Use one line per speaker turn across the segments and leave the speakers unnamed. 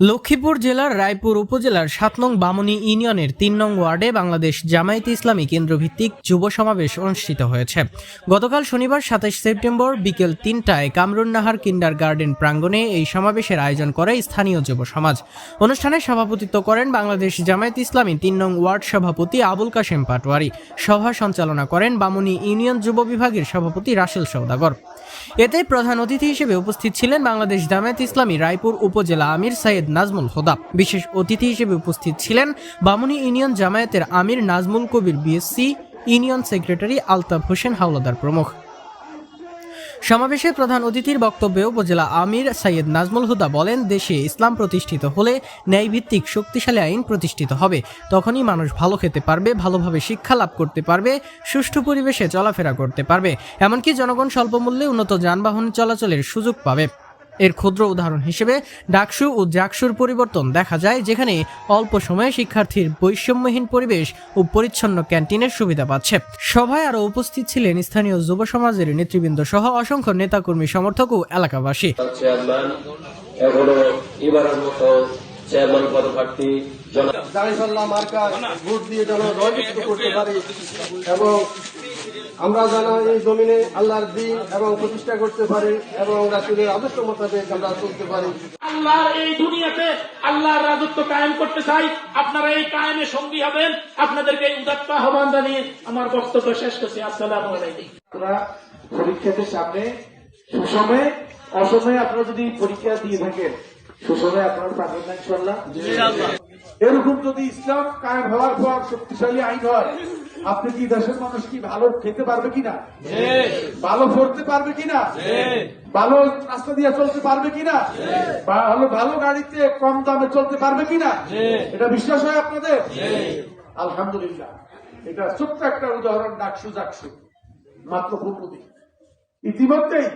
লক্ষ্মীপুর জেলার রায়পুর উপজেলার ৭ নং বামনী ইউনিয়নের ৩ নং ওয়ার্ডে বাংলাদেশ জামায়াতে ইসলামী কেন্দ্রভিত্তিক যুব সমাবেশ অনুষ্ঠিত হয়েছে। গতকাল শনিবার ২৭ সেপ্টেম্বর বিকেল ৩টায় কামরুন্নাহার কিন্ডার গার্ডেন প্রাঙ্গণে এই সমাবেশের আয়োজন করে স্থানীয় যুব সমাজ। অনুষ্ঠানে সভাপতিত্ব করেন বাংলাদেশ জামায়াতে ইসলামী ৩ নং ওয়ার্ড সভাপতি আবুল কাশেম পাটোয়ারি। সভা সঞ্চালনা করেন বামনী ইউনিয়ন যুব বিভাগের সভাপতি রাসেল সওদাগর। এতে প্রধান অতিথি হিসেবে উপস্থিত ছিলেন বাংলাদেশ জামায়াতে ইসলামী রায়পুর উপজেলা আমির সৈয়দ নাজমুল হুদা। বিশেষ অতিথি হিসেবে উপস্থিত ছিলেন বামনী ইউনিয়ন জামায়াতের আমির Nazmul Kabir BSc, union secretary Altaf Hossain Howlader প্রমুখ। সমাবেশে প্রধান অতিথির বক্তব্যে উপজেলা আমির সৈয়দ নাজমুল হুদা বলেন, দেশে ইসলাম প্রতিষ্ঠিত হলে ন্যায়ভিত্তিক শক্তিশালী আইন প্রতিষ্ঠিত হবে। তখনই মানুষ ভালো খেতে পারবে, ভালোভাবে শিক্ষা লাভ করতে পারবে, সুষ্ঠু পরিবেশে চলাফেরা করতে পারবে, এমনকি জনগণ স্বল্পমূল্যে উন্নত যানবাহন চলাচলের সুযোগ পাবে। এর ক্ষুদ্র উদাহরণ হিসেবে ডাকসু ও জাকসুর পরিবর্তন দেখা যায়, যেখানে অল্প সময়ে শিক্ষার্থীর বৈষম্যহীন পরিবেশ ও পরিচ্ছন্ন ক্যান্টিনের সুবিধা পাচ্ছে। সভায় আরও উপস্থিত ছিলেন স্থানীয় যুব সমাজের নেতৃবৃন্দ সহ অসংখ্য নেতাকর্মী, সমর্থক ও এলাকাবাসী।
চেয়ারম্যান পদপ্রার্থী
ভোট দিয়ে যেন জয়যুক্ত করতে পারি এবং আমরা যেন এই জমিনে আল্লাহর দ্বীন এবং প্রতিষ্ঠা করতে পারি এবং রাসূলের আদর্শ মোতাবেক আমরা চলতে পারি।
আল্লাহর এই দুনিয়াতে আল্লাহর রাজত্ব কায়েম করতে চাই। আপনারা এই কায়েমে সঙ্গী হবেন। আপনাদেরকে উদাত্ত আহ্বান জানিয়ে আমার বক্তব্য শেষ করছি। আসসালামু আলাইকুম।
আপনারা পরীক্ষাদের সামনে সুসময়ে অসময়ে আপনারা যদি পরীক্ষা দিয়ে থাকেন, সুসময়ে আপনারা পাবেন না ইনশাআল্লাহ।
এরকম যদি ইসলাম কায়েম হওয়ার পর শক্তিশালী আইন হয়, আপনি কি দেশের মানুষ কি ভালো খেতে পারবে কিনা, ভালো পড়তে পারবে কিনা, ভালো রাস্তা দিয়ে চলতে পারবে কিনা, ভালো গাড়িতে কম দামে চলতে পারবে কিনা, এটা বিশ্বাস হয় আপনাদের? আলহামদুলিল্লাহ। এটা ছোট্ট একটা উদাহরণ, ডাকসু জাকসু মাত্র 15 দিন। ইতিমধ্যেই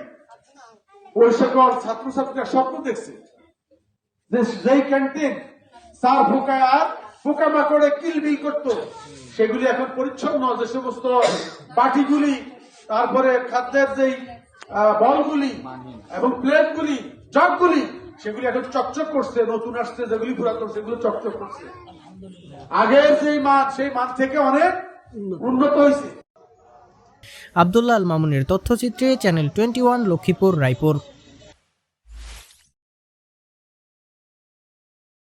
ওই সকল ছাত্রছাত্রীরা স্বপ্ন দেখছে যেই ক্যান্টিন সার ফোকায় আর পোকামাকড়ে কিলবিল করতো, সেগুলি এখন পরিচ্ছন্ন। যে সমস্ত বাটিগুলি, তারপরে খাদ্যের যেই বলগুলি এবং প্লেটগুলি, জগগুলি, সেগুলি এখন চকচক করছে। নতুন আসছে যেগুলি পুরাতন, সেগুলো চকচক করছে। আগের যেই মান, সেই মান থেকে অনেক উন্নত হয়েছে।
আব্দুল্লাহ আল মামুনের তথ্যচিত্রে চ্যানেল 21, লক্ষ্মীপুর, রায়পুর।